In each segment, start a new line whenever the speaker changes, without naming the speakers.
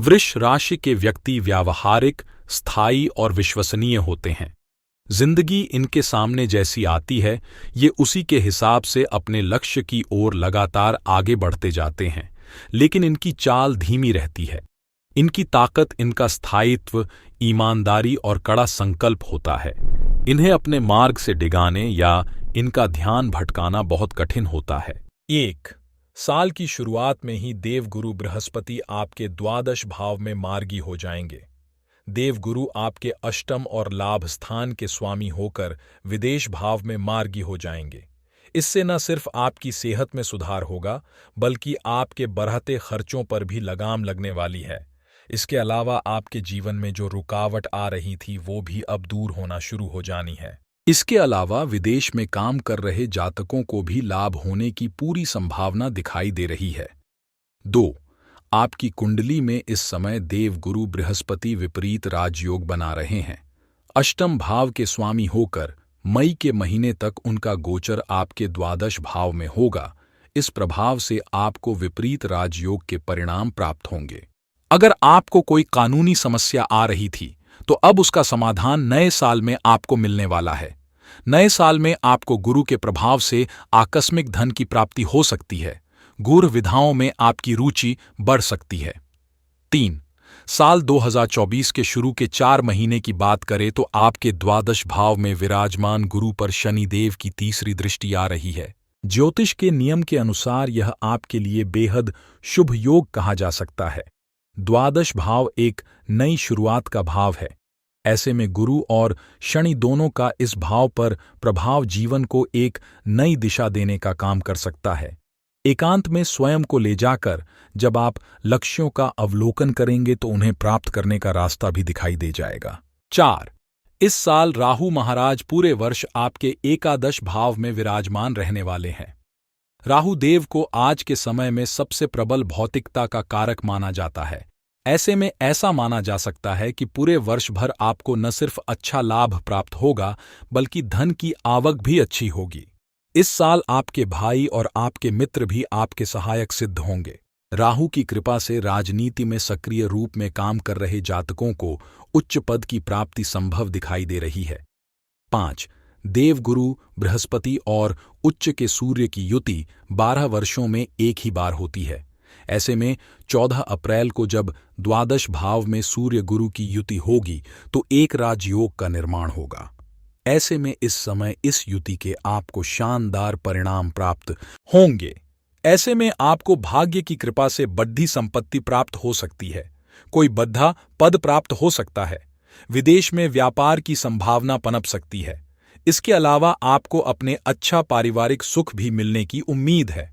वृष राशि के व्यक्ति व्यावहारिक, स्थायी और विश्वसनीय होते हैं। जिंदगी इनके सामने जैसी आती है, ये उसी के हिसाब से अपने लक्ष्य की ओर लगातार आगे बढ़ते जाते हैं, लेकिन इनकी चाल धीमी रहती है। इनकी ताकत इनका स्थायित्व, ईमानदारी और कड़ा संकल्प होता है। इन्हें अपने मार्ग से डिगाने या इनका ध्यान भटकाना बहुत कठिन होता है। 1 साल की शुरुआत में ही देवगुरु बृहस्पति आपके द्वादश भाव में मार्गी हो जाएंगे। देवगुरु आपके अष्टम और लाभ स्थान के स्वामी होकर विदेश भाव में मार्गी हो जाएंगे। इससे न सिर्फ आपकी सेहत में सुधार होगा, बल्कि आपके बढ़ते खर्चों पर भी लगाम लगने वाली है। इसके अलावा आपके जीवन में जो रुकावट आ रही थी, वो भी अब दूर होना शुरू हो जानी है। इसके अलावा विदेश में काम कर रहे जातकों को भी लाभ होने की पूरी संभावना दिखाई दे रही है। 2 आपकी कुंडली में इस समय देवगुरु बृहस्पति विपरीत राजयोग बना रहे हैं। अष्टम भाव के स्वामी होकर मई के महीने तक उनका गोचर आपके द्वादश भाव में होगा। इस प्रभाव से आपको विपरीत राजयोग के परिणाम प्राप्त होंगे। अगर आपको कोई कानूनी समस्या आ रही थी, तो अब उसका समाधान नए साल में आपको मिलने वाला है। नए साल में आपको गुरु के प्रभाव से आकस्मिक धन की प्राप्ति हो सकती है। गूढ़ विधाओं में आपकी रुचि बढ़ सकती है। 3 साल 2024 के शुरू के 4 महीने की बात करें तो आपके द्वादश भाव में विराजमान गुरु पर शनिदेव की तीसरी दृष्टि आ रही है। ज्योतिष के नियम के अनुसार यह आपके लिए बेहद शुभ योग कहा जा सकता है। द्वादश भाव एक नई शुरुआत का भाव है। ऐसे में गुरु और शनि दोनों का इस भाव पर प्रभाव जीवन को एक नई दिशा देने का काम कर सकता है। एकांत में स्वयं को ले जाकर जब आप लक्ष्यों का अवलोकन करेंगे तो उन्हें प्राप्त करने का रास्ता भी दिखाई दे जाएगा। 4 इस साल राहु महाराज पूरे वर्ष आपके एकादश भाव में विराजमान रहने वाले हैं। राहु देव को आज के समय में सबसे प्रबल भौतिकता का कारक माना जाता है। ऐसे में ऐसा माना जा सकता है कि पूरे वर्ष भर आपको न सिर्फ अच्छा लाभ प्राप्त होगा, बल्कि धन की आवक भी अच्छी होगी। इस साल आपके भाई और आपके मित्र भी आपके सहायक सिद्ध होंगे। राहु की कृपा से राजनीति में सक्रिय रूप में काम कर रहे जातकों को उच्च पद की प्राप्ति संभव दिखाई दे रही है। 5 देवगुरु बृहस्पति और उच्च के सूर्य की युति 12 वर्षों में एक ही बार होती है। ऐसे में 14 अप्रैल को जब द्वादश भाव में सूर्य गुरु की युति होगी तो एक राजयोग का निर्माण होगा। ऐसे में इस समय इस युति के आपको शानदार परिणाम प्राप्त होंगे। ऐसे में आपको भाग्य की कृपा से बढ़ती संपत्ति प्राप्त हो सकती है। कोई बद्धा पद प्राप्त हो सकता है। विदेश में व्यापार की संभावना पनप सकती है। इसके अलावा आपको अपने अच्छा पारिवारिक सुख भी मिलने की उम्मीद है।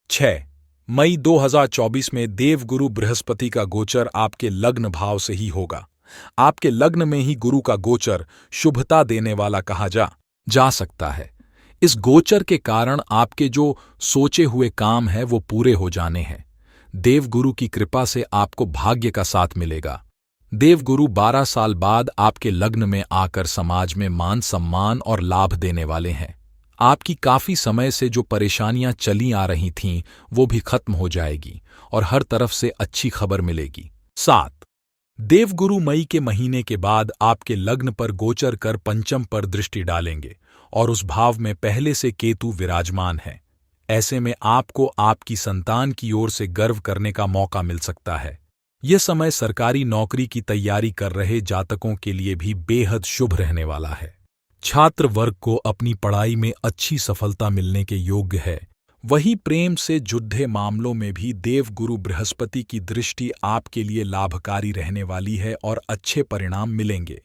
6 मई 2024 में देवगुरु बृहस्पति का गोचर आपके लग्न भाव से ही होगा। आपके लग्न में ही गुरु का गोचर शुभता देने वाला कहा जा सकता है। इस गोचर के कारण आपके जो सोचे हुए काम है वो पूरे हो जाने हैं। देवगुरु की कृपा से आपको भाग्य का साथ मिलेगा। देवगुरु 12 साल बाद आपके लग्न में आकर समाज में मान सम्मान और लाभ देने वाले हैं। आपकी काफी समय से जो परेशानियां चली आ रही थीं वो भी खत्म हो जाएगी और हर तरफ से अच्छी खबर मिलेगी। 7 देवगुरु मई के महीने के बाद आपके लग्न पर गोचर कर पंचम पर दृष्टि डालेंगे और उस भाव में पहले से केतु विराजमान है। ऐसे में आपको आपकी संतान की ओर से गर्व करने का मौका मिल सकता है। यह समय सरकारी नौकरी की तैयारी कर रहे जातकों के लिए भी बेहद शुभ रहने वाला है। छात्र वर्ग को अपनी पढ़ाई में अच्छी सफलता मिलने के योग्य है। वहीं प्रेम से जुड़े मामलों में भी देवगुरु बृहस्पति की दृष्टि आपके लिए लाभकारी रहने वाली है और अच्छे परिणाम मिलेंगे।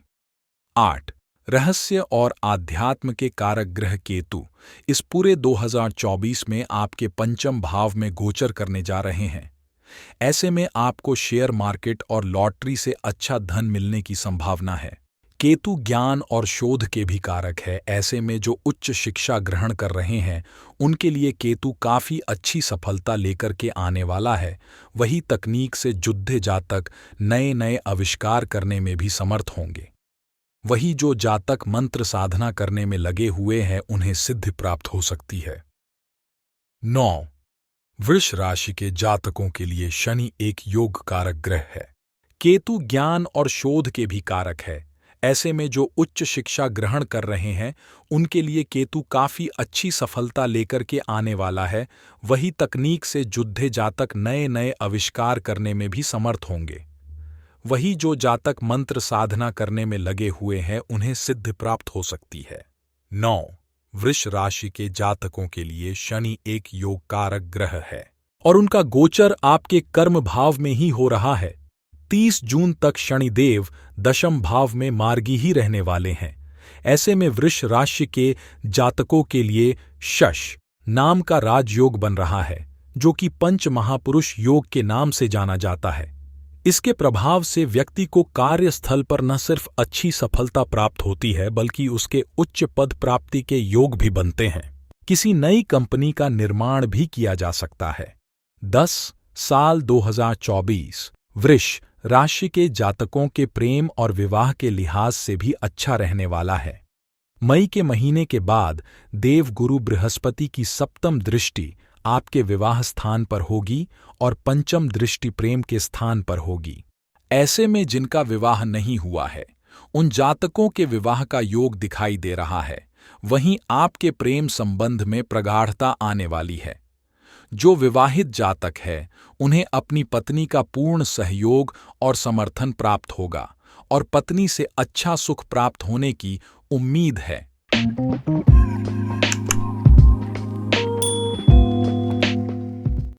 8 रहस्य और आध्यात्म के कारक ग्रह केतु इस पूरे 2024 में आपके पंचम भाव में गोचर करने जा रहे हैं। ऐसे में आपको शेयर मार्केट और लॉटरी से अच्छा धन मिलने की संभावना है। केतु ज्ञान और शोध के भी कारक है। ऐसे में जो उच्च शिक्षा ग्रहण कर रहे हैं उनके लिए केतु काफी अच्छी सफलता लेकर के आने वाला है। वही तकनीक से जुड़े जातक नए नए आविष्कार करने में भी समर्थ होंगे। वही जो जातक मंत्र साधना करने में लगे हुए हैं उन्हें सिद्धि प्राप्त हो सकती है। 9 वृष राशि के जातकों के लिए शनि एक योग कारक ग्रह है। केतु ज्ञान और शोध के भी कारक है। ऐसे में जो उच्च शिक्षा ग्रहण कर रहे हैं उनके लिए केतु काफी अच्छी सफलता लेकर के आने वाला है। वही तकनीक से जुद्धे जातक नए नए आविष्कार करने में भी समर्थ होंगे। वही जो जातक मंत्र साधना करने में लगे हुए हैं उन्हें सिद्धि प्राप्त हो सकती है। 9. वृष राशि के जातकों के लिए शनि एक योग कारक ग्रह है और उनका गोचर आपके कर्म भाव में ही हो रहा है। 30 जून तक शनिदेव दशम भाव में मार्गी ही रहने वाले हैं। ऐसे में वृष राशि के जातकों के लिए शश नाम का राजयोग बन रहा है, जो कि पंच महापुरुष योग के नाम से जाना जाता है। इसके प्रभाव से व्यक्ति को कार्यस्थल पर न सिर्फ अच्छी सफलता प्राप्त होती है बल्कि उसके उच्च पद प्राप्ति के योग भी बनते हैं। किसी नई कंपनी का निर्माण भी किया जा सकता है। 10 साल 2024 वृष राशि के जातकों के प्रेम और विवाह के लिहाज से भी अच्छा रहने वाला है। मई के महीने के बाद देवगुरु बृहस्पति की सप्तम दृष्टि आपके विवाह स्थान पर होगी और पंचम दृष्टि प्रेम के स्थान पर होगी। ऐसे में जिनका विवाह नहीं हुआ है उन जातकों के विवाह का योग दिखाई दे रहा है। वहीं आपके प्रेम संबंध में प्रगाढ़ता आने वाली है। जो विवाहित जातक है उन्हें अपनी पत्नी का पूर्ण सहयोग और समर्थन प्राप्त होगा और पत्नी से अच्छा सुख प्राप्त होने की उम्मीद है।